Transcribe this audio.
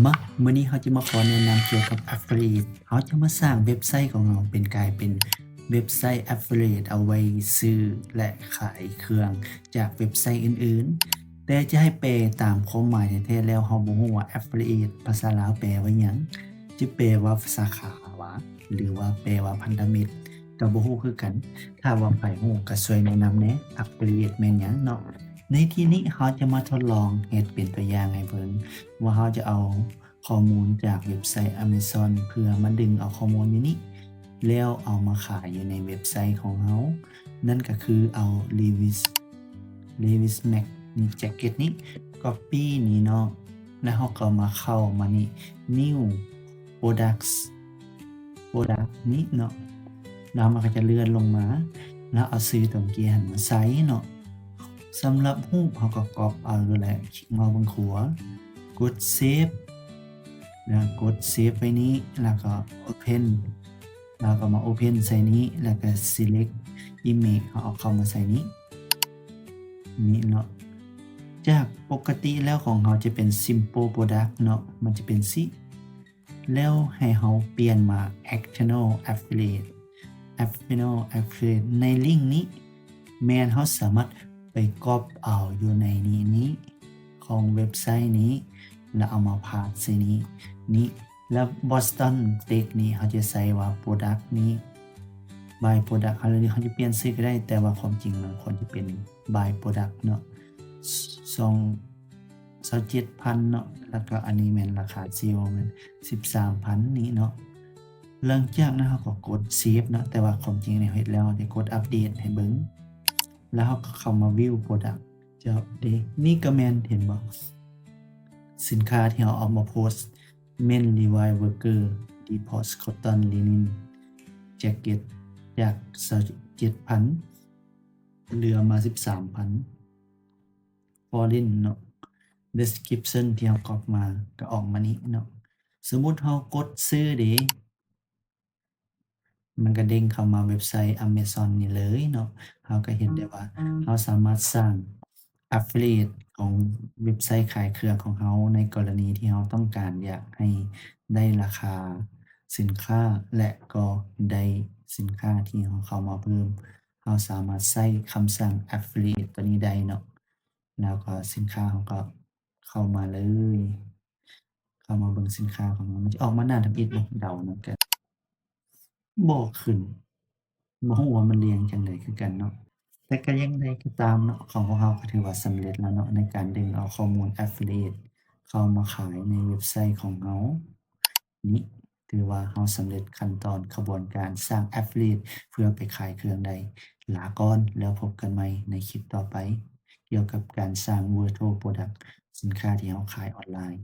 มามื้อนี้เราจะมาขอแนะนำเกี่ยวกับ Affiliate เราจะมาสร้างเว็บไซต์ของเราเป็นกลายเป็นเว็บไซต์ Affiliate เอาไว้ซื้อและขายเครื่องจากเว็บไซต์อื่นๆแต่จะให้แปลตามความหมายแท้ๆแล้วเราบ่ฮู้ว่า Affiliate ภาษาลาวแปลว่าหยังจิแปลว่าสาขาวะหรือว่าแปลว่าพันธมิตรก็บ่ฮู้คือกัน ถ้าว่าไผฮู้ก็ช่วยแนะนำแหน่ Affiliate แม่นหยังเนาะในที่นี้เราจะมาทดลองเฮ็ดเป็นตัวอย่างให้เบิ่ง ว่าเราจะเอาข้อมูลจากเว็บไซต์ Amazon เพื่อมาดึงเอาข้อมูลอยู่นี้แล้วเอามาขายอยู่ในเว็บไซต์ของเรานั่นก็คือเอา Levi's Mac นี่แจ็กเก็ตนี้ Copy นี้เนาะแล้วเราก็มาเข้ามานี่ New Product นี้เนาะแล้วมันก็จะเลื่อนลงมาแล้วเอาชื่อตรงกี้หันมาใส่เนาะสำหรับรูปเราก็ก๊อบเอาแหละคลิกเมาส์บนขวา กด Save แล้วกด Save ไว้นี้แล้วก็ Open แล้วก็มา Open ใส่นี้แล้วก็ Select Image เอาเข้ามาใส่นี้นี่เนาะจากปกติแล้วของเราจะเป็น Simple Product เนาะมันจะเป็นสิแล้วให้เราเปลี่ยนมา External Affiliate ในลิงก์นี้แม่นเราสามารถไปก๊อบเอาอยู่ในนี้ของเว็บไซต์นี้แล้วเอามาพาสต์ใส่นี้แล้ว Boston Tech นี้เขาจะใส่ว่า Product นี้ by Product เขาจะเปลี่ยนชื่อก็ได้แต่ว่าความจริงมันควรจะเป็น by Product เนาะ27,000เนาะแล้วก็อันนี้แม่นราคาซีลแม่น 13,000 นี้เนาะหลังจากนั้นเราก็กด Save เนาะแต่ว่าความจริงเนี่ยเฮ็ดแล้วได้กดอัปเดตให้เบิ่งแล้วเราก็เข้ามา View Product เจ้าเดนี่ก็แม่นเห็นบ่สินค้าที่เราเอามาโพสต์ Men Levi's Worker Depot Cotton Linen Jacket จาก 27,000 เหลือมา 13,000 Foreign เนาะ Description ที่เราก๊อบมาก็ออกมานี้เนาะสมมุติเรากดซื้อเดมันก็เด้งเข้ามาเว็บไซต์ Amazon นี่เลยเนาะเราก็เห็นได้ว่าเราสามารถสร้าง Affiliate ของเว็บไซต์ขายเครื่องของเราในกรณีที่เราต้องการอยากให้ได้ราคาสินค้าและก็ได้สินค้าที่เราเข้ามาเพิ่มเราสามารถใช้คำสั่ง Affiliate ตัวนี้ได้เนาะแล้วก็สินค้าเราก็เข้ามาเลยเข้ามาเบิ่งสินค้าของเรามันจะออกมาหน้าทำอิฐบ่เดาเนาะก็บ่ขึ้น บ่ฮู้ว่ามันเรียงจั่งใดคือกันเนาะแต่ก็ยังไดก็ตามเนาะของพวกเราก็ถือว่าสำเร็จแล้วเนาะในการดึงเอาข้อมูล Affiliate เข้ามาขายในเว็บไซต์ของเรานี้ถือว่าเราสำเร็จขั้นตอนขบวนการสร้าง Affiliate เพื่อไปขายเครื่องใดลาก่อนแล้วพบกันใหม่ในคลิปต่อไปเกี่ยวกับการสร้าง Virtual Product สินค้าที่เราขายออนไลน์